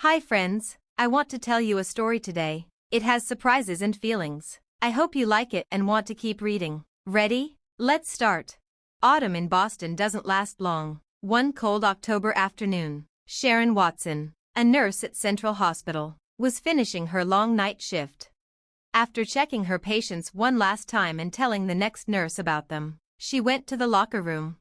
Hi friends, I want to tell you a story today. It has surprises and feelings. I hope you like it and want to keep reading. Ready? Let's start. Autumn in Boston doesn't last long. One cold October afternoon, Sharon Watson, a nurse at Central Hospital, was finishing her long night shift. After checking her patients one last time and telling the next nurse about them, she went to the locker room.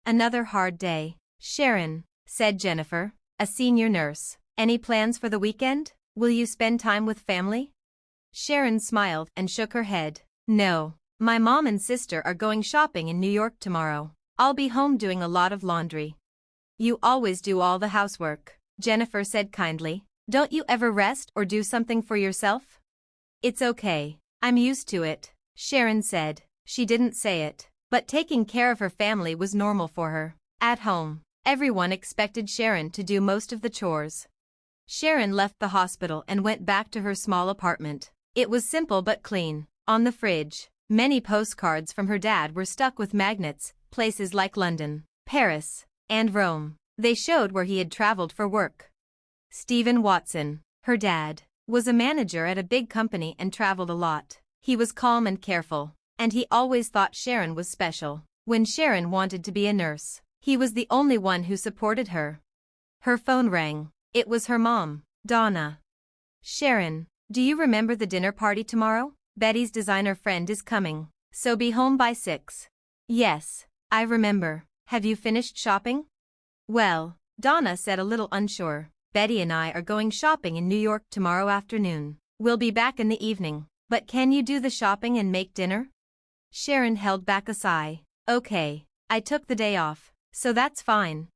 Another hard day, Sharon, said Jennifer, a senior nurse. Any plans for the weekend? Will you spend time with family? Sharon smiled and shook her head. No, my mom and sister are going shopping in New York tomorrow. I'll be home doing a lot of laundry. You always do all the housework, Jennifer said kindly. Don't you ever rest or do something for yourself? It's okay, I'm used to it, Sharon said. She didn't say it, but taking care of her family was normal for her. At home, everyone expected Sharon to do most of the chores. Sharon left the hospital and went back to her small apartment. It was simple but clean. On the fridge, many postcards from her dad were stuck with magnets, places like London, Paris, and Rome. They showed where he had traveled for work. Stephen Watson, her dad, was a manager at a big company and traveled a lot. He was calm and careful, and he always thought Sharon was special. When Sharon wanted to be a nurse, he was the only one who supported her. Her phone rang. It was her mom, Donna. Sharon, do you remember the dinner party tomorrow? Betty's designer friend is coming, so be home by 6. Yes, I remember. Have you finished shopping? Well, Donna said a little unsure. Betty and I are going shopping in New York tomorrow afternoon. We'll be back in the evening, but can you do the shopping and make dinner? Sharon held back a sigh. Okay, I took the day off, so that's fine.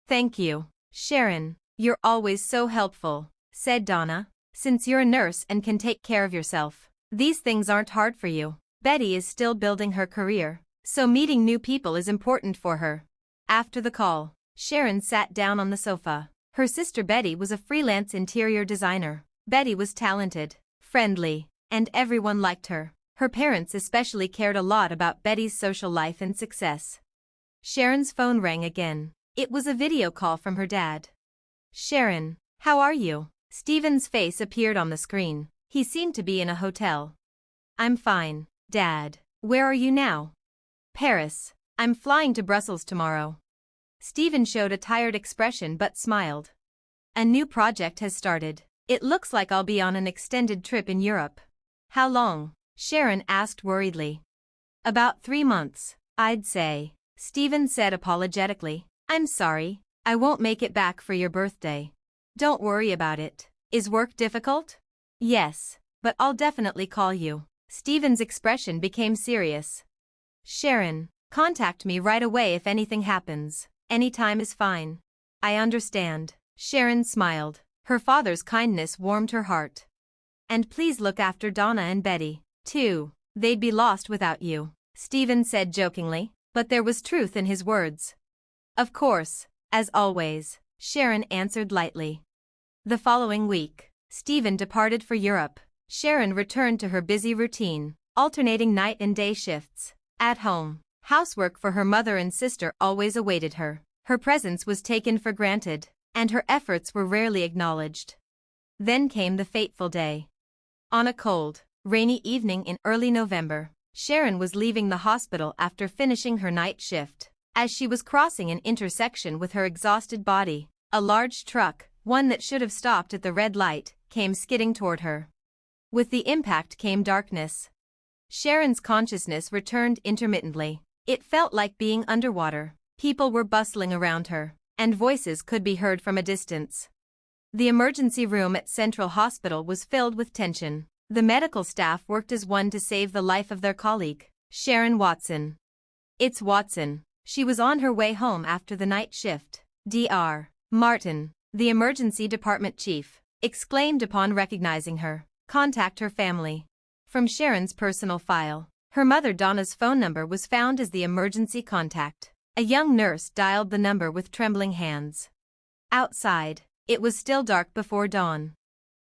Thank you, Sharon. You're always so helpful, said Donna. Since you're a nurse and can take care of yourself, these things aren't hard for you. Betty is still building her career, so meeting new people is important for her. After the call, Sharon sat down on the sofa. Her sister Betty was a freelance interior designer. Betty was talented, friendly, and everyone liked her. Her parents especially cared a lot about Betty's social life and success. Sharon's phone rang again. It was a video call from her dad. Sharon, how are you? Stephen's face appeared on the screen. He seemed to be in a hotel. I'm fine, Dad. Where are you now? Paris. I'm flying to Brussels tomorrow. Stephen showed a tired expression but smiled. A new project has started. It looks like I'll be on an extended trip in Europe. How long? Sharon asked worriedly. About 3 months, I'd say, Stephen said apologetically. I'm sorry. I won't make it back for your birthday. Don't worry about it. Is work difficult? Yes, but I'll definitely call you. Stephen's expression became serious. Sharon, contact me right away if anything happens. Any time is fine. I understand. Sharon smiled. Her father's kindness warmed her heart. And please look after Donna and Betty, too. They'd be lost without you, Stephen said jokingly, but there was truth in his words. Of course. As always, Sharon answered lightly. The following week, Stephen departed for Europe. Sharon returned to her busy routine, alternating night and day shifts. At home, housework for her mother and sister always awaited her. Her presence was taken for granted, and her efforts were rarely acknowledged. Then came the fateful day. On a cold, rainy evening in early November, Sharon was leaving the hospital after finishing her night shift. As she was crossing an intersection with her exhausted body, a large truck, one that should have stopped at the red light, came skidding toward her. With the impact came darkness. Sharon's consciousness returned intermittently. It felt like being underwater. People were bustling around her, and voices could be heard from a distance. The emergency room at Central Hospital was filled with tension. The medical staff worked as one to save the life of their colleague, Sharon Watson. It's Watson. She was on her way home after the night shift. Dr. Martin, the emergency department chief, exclaimed upon recognizing her. Contact her family. From Sharon's personal file, her mother Donna's phone number was found as the emergency contact. A young nurse dialed the number with trembling hands. Outside, it was still dark before dawn.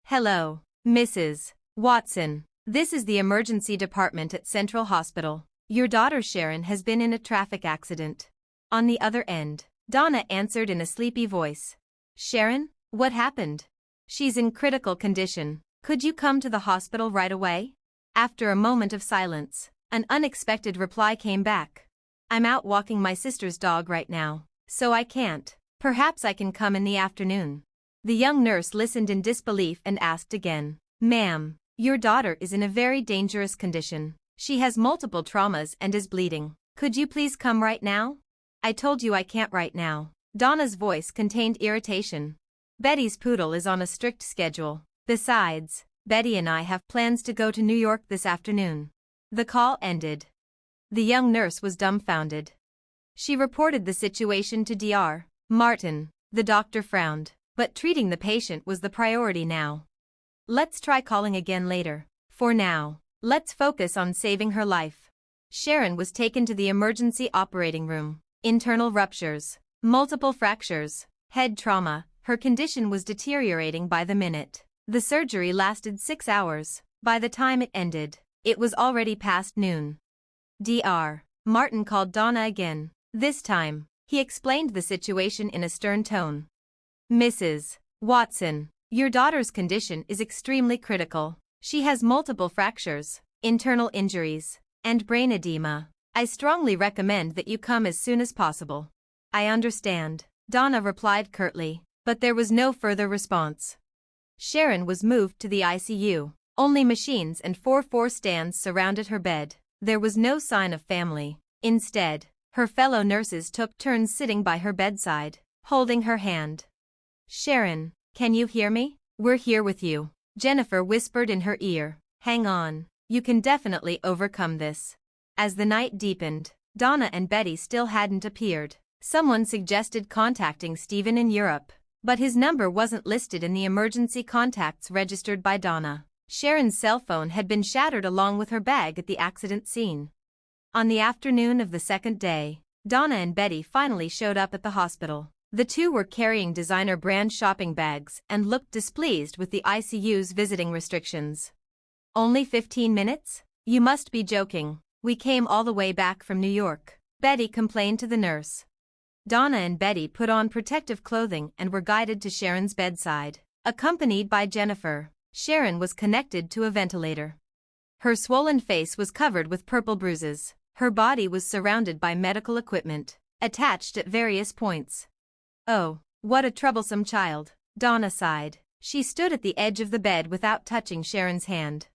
Hello, Mrs. Watson. This is the emergency department at Central Hospital. Your daughter Sharon has been in a traffic accident. On the other end, Donna answered in a sleepy voice. Sharon, what happened? She's in critical condition. Could you come to the hospital right away? After a moment of silence, an unexpected reply came back. I'm out walking my sister's dog right now, so I can't. Perhaps I can come in the afternoon. The young nurse listened in disbelief and asked again. Ma'am, your daughter is in a very dangerous condition. She has multiple traumas and is bleeding. Could you please come right now? I told you I can't right now. Donna's voice contained irritation. Betty's poodle is on a strict schedule. Besides, Betty and I have plans to go to New York this afternoon. The call ended. The young nurse was dumbfounded. She reported the situation to Dr. Martin. The doctor frowned, but treating the patient was the priority now. Let's try calling again later. For now, let's focus on saving her life. Sharon was taken to the emergency operating room. Internal ruptures, multiple fractures, head trauma. Her condition was deteriorating by the minute. The surgery lasted 6 hours. By the time it ended, it was already past noon. Dr. Martin called Donna again. This time, he explained the situation in a stern tone. Mrs. Watson, your daughter's condition is extremely critical. She has multiple fractures, internal injuries, and brain edema. I strongly recommend that you come as soon as possible. I understand, Donna replied curtly, but there was no further response. Sharon was moved to the ICU. Only machines and 4 stands surrounded her bed. There was no sign of family. Instead, her fellow nurses took turns sitting by her bedside, holding her hand. Sharon, can you hear me? We're here with you, Jennifer whispered in her ear. Hang on, you can definitely overcome this. As the night deepened, Donna and Betty still hadn't appeared. Someone suggested contacting Stephen in Europe, but his number wasn't listed in the emergency contacts registered by Donna. Sharon's cell phone had been shattered along with her bag at the accident scene. On the afternoon of the second day, Donna and Betty finally showed up at the hospital. The two were carrying designer brand shopping bags and looked displeased with the ICU's visiting restrictions. Only 15 minutes? You must be joking. We came all the way back from New York, Betty complained to the nurse. Donna and Betty put on protective clothing and were guided to Sharon's bedside. Accompanied by Jennifer, Sharon was connected to a ventilator. Her swollen face was covered with purple bruises. Her body was surrounded by medical equipment, attached at various points. Oh, what a troublesome child, Donna sighed. She stood at the edge of the bed without touching Sharon's hand.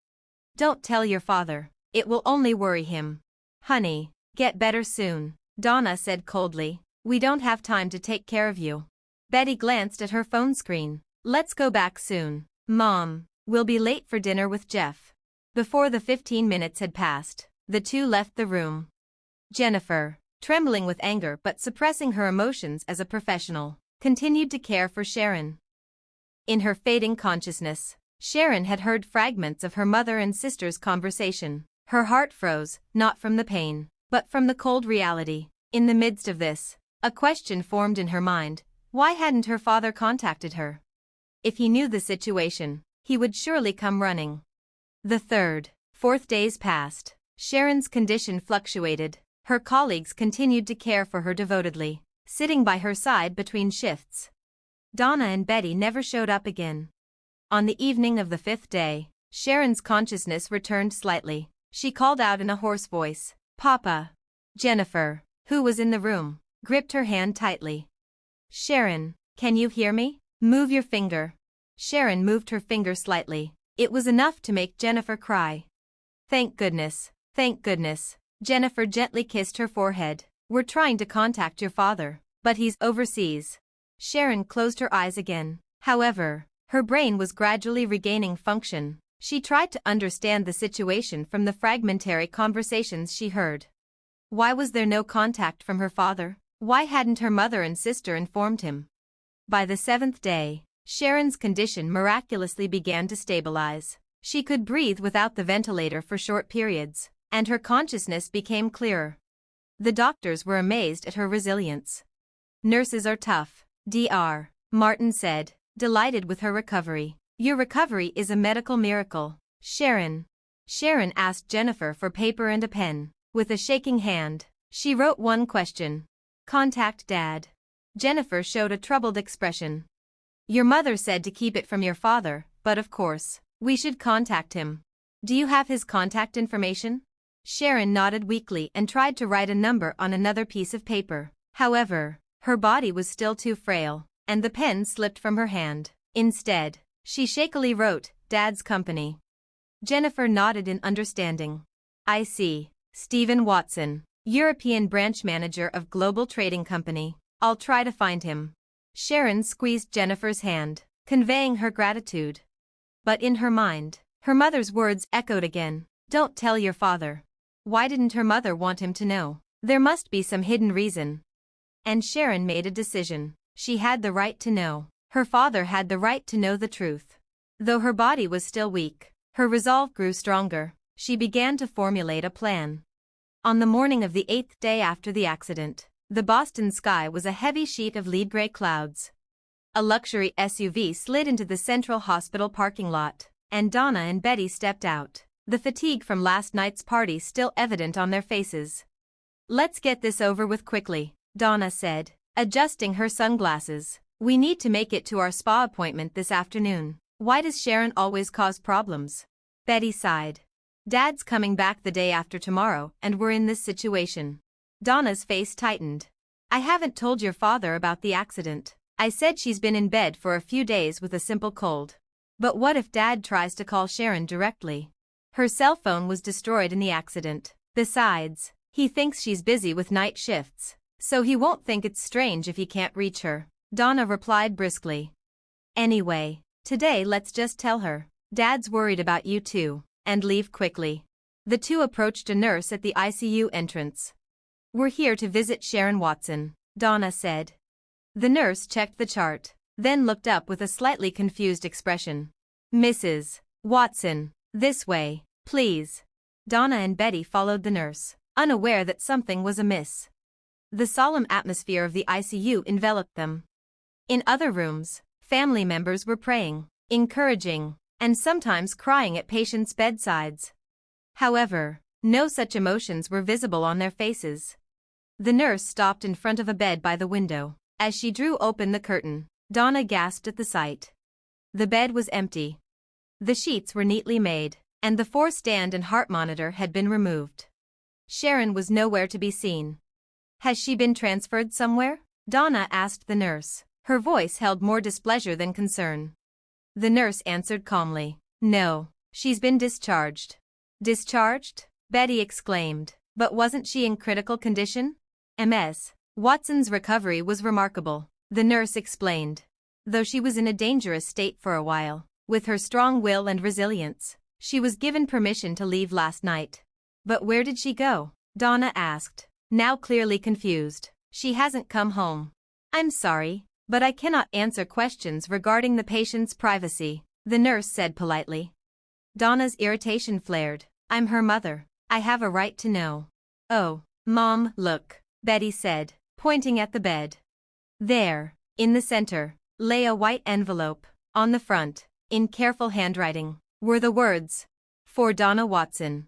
Don't tell your father, it will only worry him. Honey, get better soon, Donna said coldly. We don't have time to take care of you. Betty glanced at her phone screen. Let's go back soon. Mom, we'll be late for dinner with Jeff. Before the 15 minutes had passed, the two left the room. Jennifer, trembling with anger but suppressing her emotions as a professional, continued to care for Sharon. In her fading consciousness, Sharon had heard fragments of her mother and sister's conversation. Her heart froze, not from the pain, but from the cold reality. In the midst of this, a question formed in her mind. Why hadn't her father contacted her? If he knew the situation, he would surely come running. The third, fourth days passed. Sharon's condition fluctuated. Her colleagues continued to care for her devotedly, sitting by her side between shifts. Donna and Betty never showed up again. On the evening of the fifth day, Sharon's consciousness returned slightly. She called out in a hoarse voice, "Papa!" Jennifer, who was in the room, gripped her hand tightly. Sharon, can you hear me? Move your finger. Sharon moved her finger slightly. It was enough to make Jennifer cry. Thank goodness, thank goodness. Jennifer gently kissed her forehead. We're trying to contact your father, but he's overseas. Sharon closed her eyes again. However, her brain was gradually regaining function. She tried to understand the situation from the fragmentary conversations she heard. Why was there no contact from her father? Why hadn't her mother and sister informed him? By the seventh day, Sharon's condition miraculously began to stabilize. She could breathe without the ventilator for short periods, and her consciousness became clearer. The doctors were amazed at her resilience. Nurses are tough, Dr. Martin said, delighted with her recovery. Your recovery is a medical miracle, Sharon. Sharon asked Jennifer for paper and a pen. With a shaking hand, she wrote one question. Contact Dad. Jennifer showed a troubled expression. Your mother said to keep it from your father, but of course, we should contact him. Do you have his contact information? Sharon nodded weakly and tried to write a number on another piece of paper. However, her body was still too frail, and the pen slipped from her hand. Instead, she shakily wrote, Dad's company. Jennifer nodded in understanding. I see. Stephen Watson, European branch manager of Global Trading Company. I'll try to find him. Sharon squeezed Jennifer's hand, conveying her gratitude. But in her mind, her mother's words echoed again. Don't tell your father. Why didn't her mother want him to know? There must be some hidden reason. And Sharon made a decision. She had the right to know. Her father had the right to know the truth. Though her body was still weak, her resolve grew stronger. She began to formulate a plan. On the morning of the 8th day after the accident, the Boston sky was a heavy sheet of lead gray clouds. A luxury SUV slid into the Central Hospital parking lot, and Donna and Betty stepped out, the fatigue from last night's party still evident on their faces. Let's get this over with quickly, Donna said, adjusting her sunglasses. We need to make it to our spa appointment this afternoon. Why does Sharon always cause problems? Betty sighed. Dad's coming back the day after tomorrow, and we're in this situation. Donna's face tightened. I haven't told your father about the accident. I said she's been in bed for a few days with a simple cold. But what if Dad tries to call Sharon directly? Her cell phone was destroyed in the accident. Besides, he thinks she's busy with night shifts, so he won't think it's strange if he can't reach her. Donna replied briskly. Anyway, today let's just tell her. Dad's worried about you too, and leave quickly. The two approached a nurse at the ICU entrance. We're here to visit Sharon Watson, Donna said. The nurse checked the chart, then looked up with a slightly confused expression. Mrs. Watson, this way, please. Donna and Betty followed the nurse, unaware that something was amiss. The solemn atmosphere of the ICU enveloped them. In other rooms, family members were praying, encouraging, and sometimes crying at patients' bedsides. However, no such emotions were visible on their faces. The nurse stopped in front of a bed by the window. As she drew open the curtain, Donna gasped at the sight. The bed was empty. The sheets were neatly made, and the four-stand and heart monitor had been removed. Sharon was nowhere to be seen. Has she been transferred somewhere? Donna asked the nurse. Her voice held more displeasure than concern. The nurse answered calmly. No, she's been discharged. Discharged? Betty exclaimed. But wasn't she in critical condition? Ms. Watson's recovery was remarkable, the nurse explained. Though she was in a dangerous state for a while, with her strong will and resilience, she was given permission to leave last night. But where did she go? Donna asked, now clearly confused. She hasn't come home. I'm sorry, but I cannot answer questions regarding the patient's privacy, the nurse said politely. Donna's irritation flared. I'm her mother. I have a right to know. Oh, Mom, look, Betty said, pointing at the bed. There, in the center, lay a white envelope. On the front, in careful handwriting, were the words, For Donna Watson.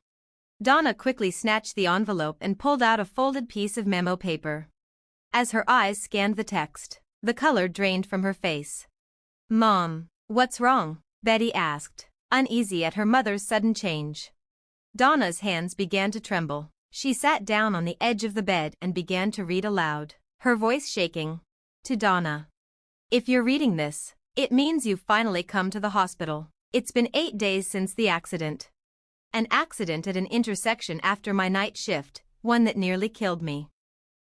Donna quickly snatched the envelope and pulled out a folded piece of memo paper. As her eyes scanned the text, the color drained from her face. Mom, what's wrong? Betty asked, uneasy at her mother's sudden change. Donna's hands began to tremble. She sat down on the edge of the bed and began to read aloud, her voice shaking. To Donna. If you're reading this, it means you've finally come to the hospital. It's been 8 days since the accident. An accident at an intersection after my night shift, one that nearly killed me.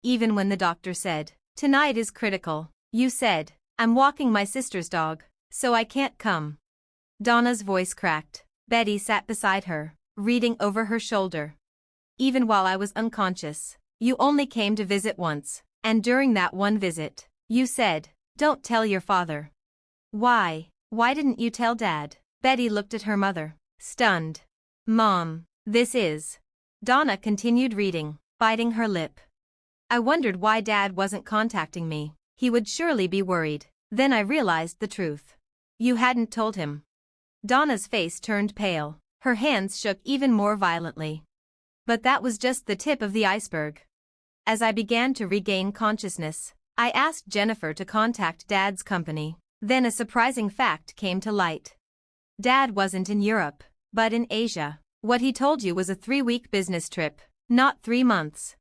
Even when the doctor said, tonight is critical, you said, I'm walking my sister's dog, so I can't come. Donna's voice cracked. Betty sat beside her, reading over her shoulder. Even while I was unconscious, you only came to visit once, and during that one visit, you said, don't tell your father. Why didn't you tell Dad? Betty looked at her mother, stunned. Mom, this is... Donna continued reading, biting her lip. I wondered why Dad wasn't contacting me. He would surely be worried. Then I realized the truth. You hadn't told him. Donna's face turned pale. Her hands shook even more violently. But that was just the tip of the iceberg. As I began to regain consciousness, I asked Jennifer to contact Dad's company. Then a surprising fact came to light. Dad wasn't in Europe, but in Asia. What he told you was a 3-week business trip, not 3 months.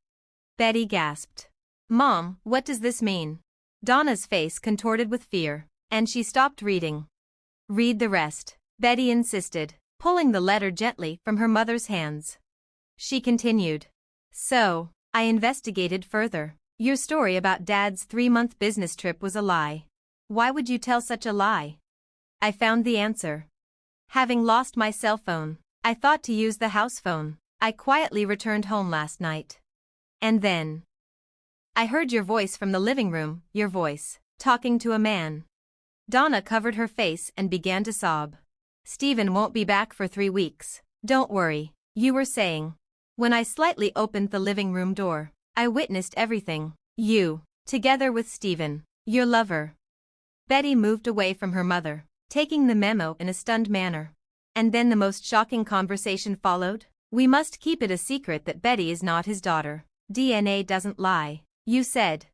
Betty gasped. Mom, what does this mean? Donna's face contorted with fear, and she stopped reading. Read the rest, Betty insisted, pulling the letter gently from her mother's hands. She continued. So, I investigated further. Your story about Dad's 3-month business trip was a lie. Why would you tell such a lie? I found the answer. Having lost my cell phone, I thought to use the house phone. I quietly returned home last night. And then I heard your voice from the living room, your voice, talking to a man. Donna covered her face and began to sob. Stephen won't be back for 3 weeks. Don't worry, you were saying. When I slightly opened the living room door, I witnessed everything. You, together with Stephen, your lover. Betty moved away from her mother, taking the memo in a stunned manner. And then the most shocking conversation followed. We must keep it a secret that Betty is not his daughter. DNA doesn't lie, you said.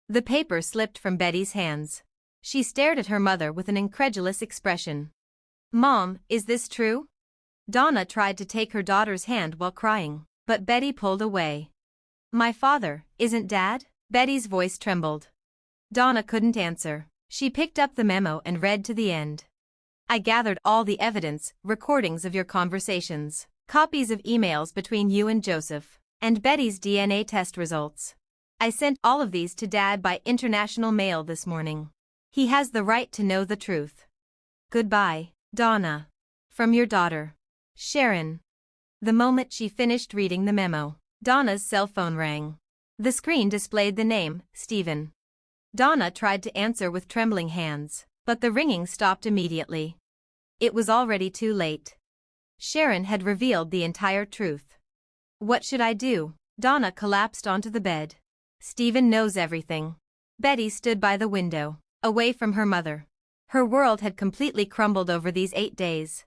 The paper slipped from Betty's hands. She stared at her mother with an incredulous expression. Mom, is this true? Donna tried to take her daughter's hand while crying, but Betty pulled away. My father, isn't Dad? Betty's voice trembled. Donna couldn't answer. She picked up the memo and read to the end. I gathered all the evidence, recordings of your conversations, copies of emails between you and Joseph, and Betty's DNA test results. I sent all of these to Dad by international mail this morning. He has the right to know the truth. Goodbye, Donna. From your daughter, Sharon. The moment she finished reading the memo, Donna's cell phone rang. The screen displayed the name, Stephen. Donna tried to answer with trembling hands, but the ringing stopped immediately. It was already too late. Sharon had revealed the entire truth. What should I do? Donna collapsed onto the bed. Stephen knows everything. Betty stood by the window, away from her mother. Her world had completely crumbled over these 8 days.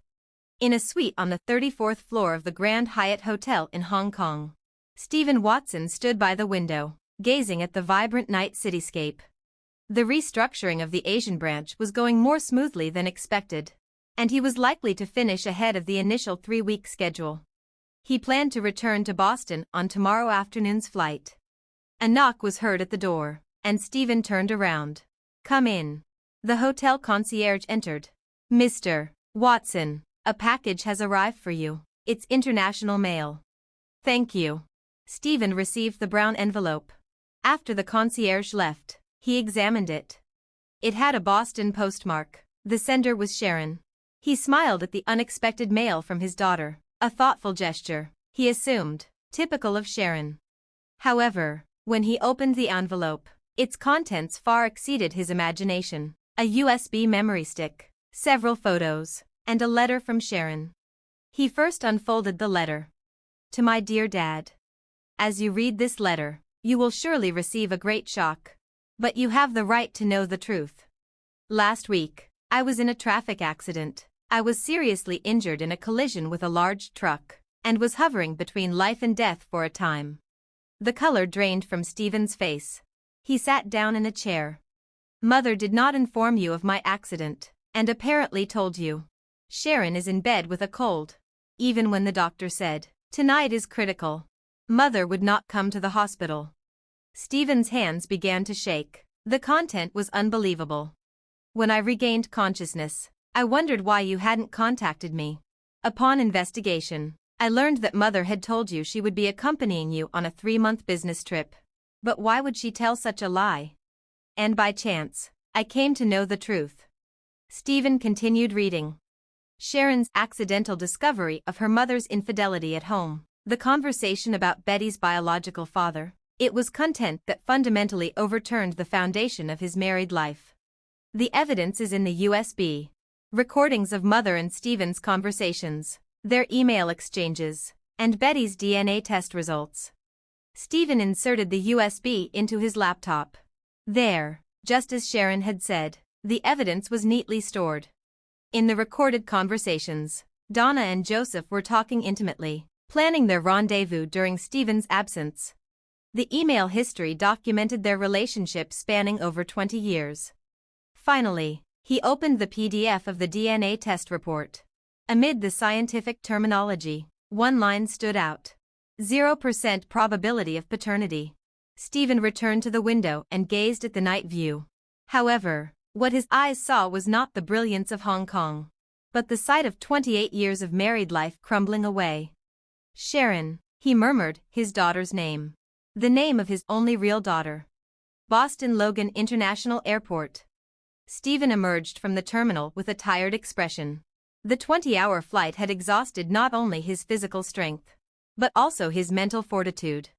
In a suite on the 34th floor of the Grand Hyatt Hotel in Hong Kong, Stephen Watson stood by the window, gazing at the vibrant night cityscape. The restructuring of the Asian branch was going more smoothly than expected, and he was likely to finish ahead of the initial 3-week schedule. He planned to return to Boston on tomorrow afternoon's flight. A knock was heard at the door, and Stephen turned around. Come in. The hotel concierge entered. Mr. Watson, a package has arrived for you. It's international mail. Thank you. Stephen received the brown envelope. After the concierge left, he examined it. It had a Boston postmark. The sender was Sharon. He smiled at the unexpected mail from his daughter, a thoughtful gesture, he assumed, typical of Sharon. However, when he opened the envelope, its contents far exceeded his imagination. A USB memory stick, several photos, and a letter from Sharon. He first unfolded the letter. To my dear Dad. As you read this letter, you will surely receive a great shock. But you have the right to know the truth. Last week, I was in a traffic accident. I was seriously injured in a collision with a large truck, and was hovering between life and death for a time. The color drained from Stephen's face. He sat down in a chair. Mother did not inform you of my accident, and apparently told you. Sharon is in bed with a cold. Even when the doctor said, tonight is critical, Mother would not come to the hospital. Stephen's hands began to shake. The content was unbelievable. When I regained consciousness, I wondered why you hadn't contacted me. Upon investigation, I learned that Mother had told you she would be accompanying you on a 3-month business trip. But why would she tell such a lie? And by chance, I came to know the truth. Stephen continued reading. Sharon's accidental discovery of her mother's infidelity at home, the conversation about Betty's biological father. It was content that fundamentally overturned the foundation of his married life. The evidence is in the USB. Recordings of Mother and Stephen's conversations, their email exchanges, and Betty's DNA test results. Stephen inserted the USB into his laptop. There, just as Sharon had said, the evidence was neatly stored. In the recorded conversations, Donna and Joseph were talking intimately, planning their rendezvous during Stephen's absence. The email history documented their relationship spanning over 20 years. Finally, He opened the PDF of the DNA test report. Amid the scientific terminology, one line stood out. 0% probability of paternity. Stephen returned to the window and gazed at the night view. However, what his eyes saw was not the brilliance of Hong Kong, but the sight of 28 years of married life crumbling away. Sharon, he murmured, his daughter's name. The name of his only real daughter. Boston Logan International Airport. Stephen emerged from the terminal with a tired expression. The 20-hour flight had exhausted not only his physical strength, but also his mental fortitude.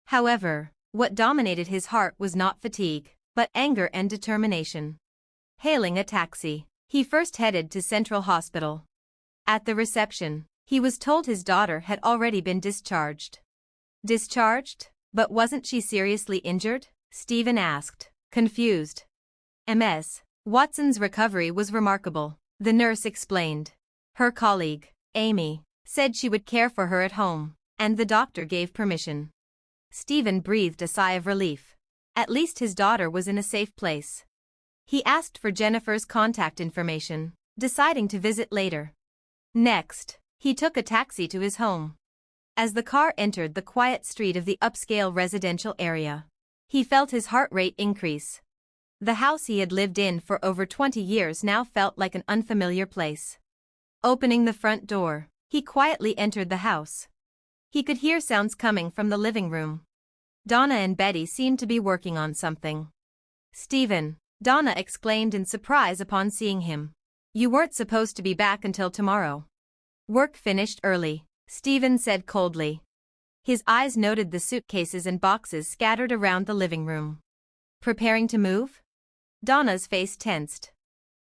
However, what dominated his heart was not fatigue, but anger and determination. Hailing a taxi, he first headed to Central Hospital. At the reception, he was told his daughter had already been discharged. Discharged? But wasn't she seriously injured? Stephen asked, confused. Ms. Watson's recovery was remarkable, the nurse explained. Her colleague, Amy, said she would care for her at home, and the doctor gave permission. Stephen breathed a sigh of relief. At least his daughter was in a safe place. He asked for Jennifer's contact information, deciding to visit later. Next, he took a taxi to his home. As the car entered the quiet street of the upscale residential area, he felt his heart rate increase. The house he had lived in for over 20 years now felt like an unfamiliar place. Opening the front door, he quietly entered the house. He could hear sounds coming from the living room. Donna and Betty seemed to be working on something. "Stephen," Donna exclaimed in surprise upon seeing him. "You weren't supposed to be back until tomorrow." "Work finished early," Stephen said coldly. His eyes noted the suitcases and boxes scattered around the living room. "Preparing to move?" Donna's face tensed.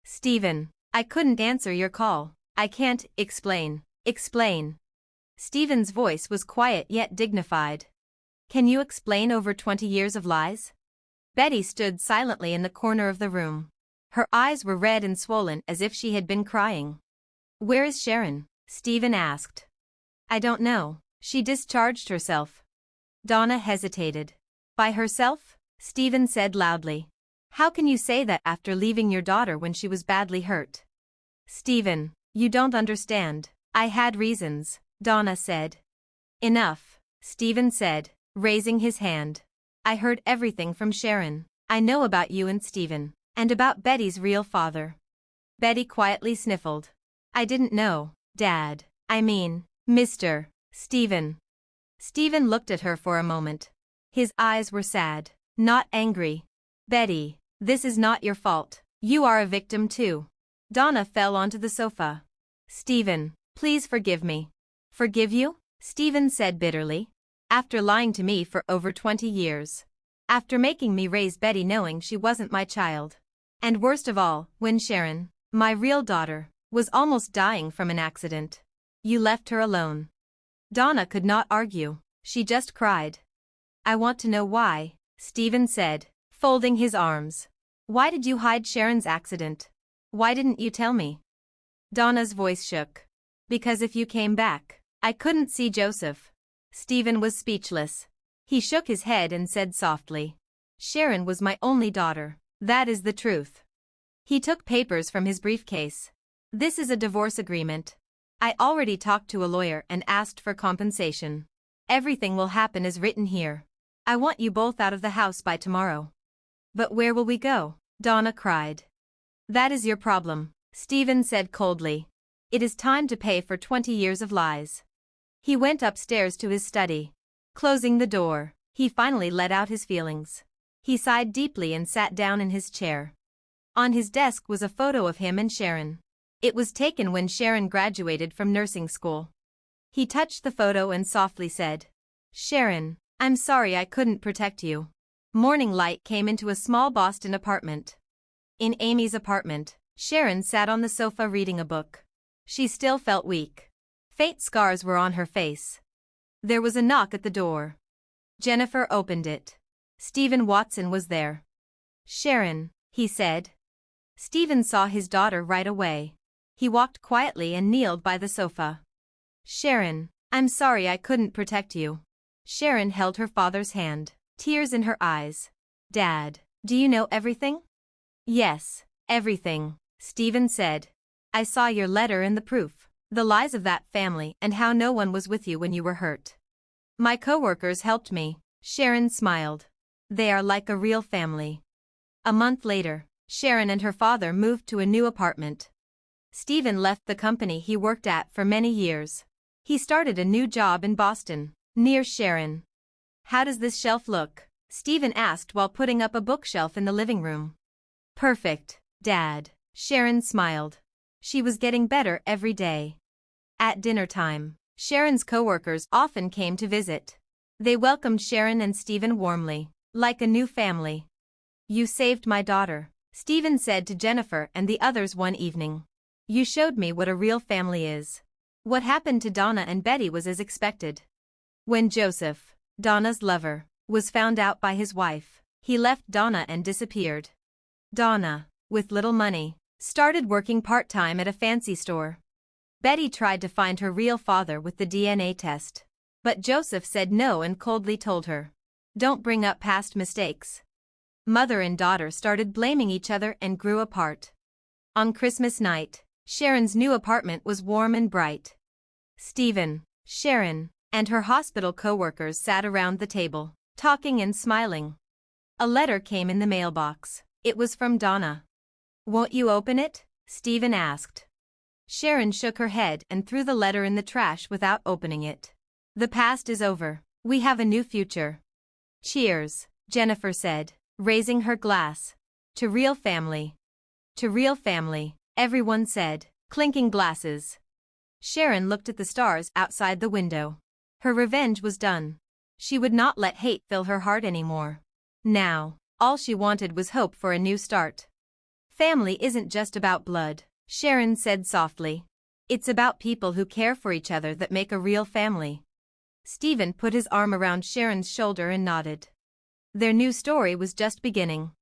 "Stephen, I couldn't answer your call. I can't explain. Stephen's voice was quiet yet dignified. "Can you explain over 20 years of lies?" Betty stood silently in the corner of the room. Her eyes were red and swollen as if she had been crying. "Where is Sharon?" Stephen asked. "I don't know. She discharged herself." Donna hesitated. "By herself?" Stephen said loudly. "How can you say that after leaving your daughter when she was badly hurt?" "Stephen, you don't understand. I had reasons," Donna said. "Enough," Stephen said, raising his hand. "I heard everything from Sharon. I know about you and Stephen, and about Betty's real father." Betty quietly sniffled. "I didn't know, Dad. I mean, Mr. Stephen." Stephen looked at her for a moment. His eyes were sad, not angry. "Betty, this is not your fault. You are a victim too." Donna fell onto the sofa. "Stephen, please forgive me." "Forgive you?" Stephen said bitterly. "After lying to me for over 20 years. After making me raise Betty knowing she wasn't my child. And worst of all, when Sharon, my real daughter, was almost dying from an accident. You left her alone." Donna could not argue. She just cried. "I want to know why," Stephen said, folding his arms. "Why did you hide Sharon's accident? Why didn't you tell me?" Donna's voice shook. "Because if you came back, I couldn't see Joseph." Stephen was speechless. He shook his head and said softly, "Sharon was my only daughter. That is the truth." He took papers from his briefcase. "This is a divorce agreement. I already talked to a lawyer and asked for compensation. Everything will happen as written here. I want you both out of the house by tomorrow." "But where will we go?" Donna cried. "That is your problem," Stephen said coldly. "It is time to pay for 20 years of lies." He went upstairs to his study. Closing the door, he finally let out his feelings. He sighed deeply and sat down in his chair. On his desk was a photo of him and Sharon. It was taken when Sharon graduated from nursing school. He touched the photo and softly said, "Sharon, I'm sorry I couldn't protect you." Morning light came into a small Boston apartment. In Amy's apartment, Sharon sat on the sofa reading a book. She still felt weak. Faint scars were on her face. There was a knock at the door. Jennifer opened it. Stephen Watson was there. "Sharon," he said. Stephen saw his daughter right away. He walked quietly and kneeled by the sofa. "Sharon, I'm sorry I couldn't protect you." Sharon held her father's hand, tears in her eyes. "Dad, do you know everything?" "Yes." Everything, Stephen said. I saw your letter and the proof, the lies of that family and how no one was with you when you were hurt. My coworkers helped me, Sharon smiled. They are like a real family. A month later, Sharon and her father moved to a new apartment. Stephen left the company he worked at for many years. He started a new job in Boston, near Sharon. How does this shelf look? Stephen asked while putting up a bookshelf in the living room. Perfect, Dad, Sharon smiled. She was getting better every day. At dinner time, Sharon's coworkers often came to visit. They welcomed Sharon and Stephen warmly, like a new family. You saved my daughter, Stephen said to Jennifer and the others one evening. You showed me what a real family is. What happened to Donna and Betty was as expected. When Joseph, Donna's lover, was found out by his wife, he left Donna and disappeared. Donna, with little money, started working part-time at a fancy store. Betty tried to find her real father with the DNA test. But Joseph said no and coldly told her, "Don't bring up past mistakes." Mother and daughter started blaming each other and grew apart. On Christmas night, Sharon's new apartment was warm and bright. Stephen, Sharon, and her hospital co-workers sat around the table, talking and smiling. A letter came in the mailbox. It was from Donna. Won't you open it? Stephen asked. Sharon shook her head and threw the letter in the trash without opening it. The past is over. We have a new future. Cheers, Jennifer said, raising her glass. To real family. To real family, everyone said, clinking glasses. Sharon looked at the stars outside the window. Her revenge was done. She would not let hate fill her heart anymore. Now, all she wanted was hope for a new start. Family isn't just about blood, Sharon said softly. It's about people who care for each other that make a real family. Stephen put his arm around Sharon's shoulder and nodded. Their new story was just beginning.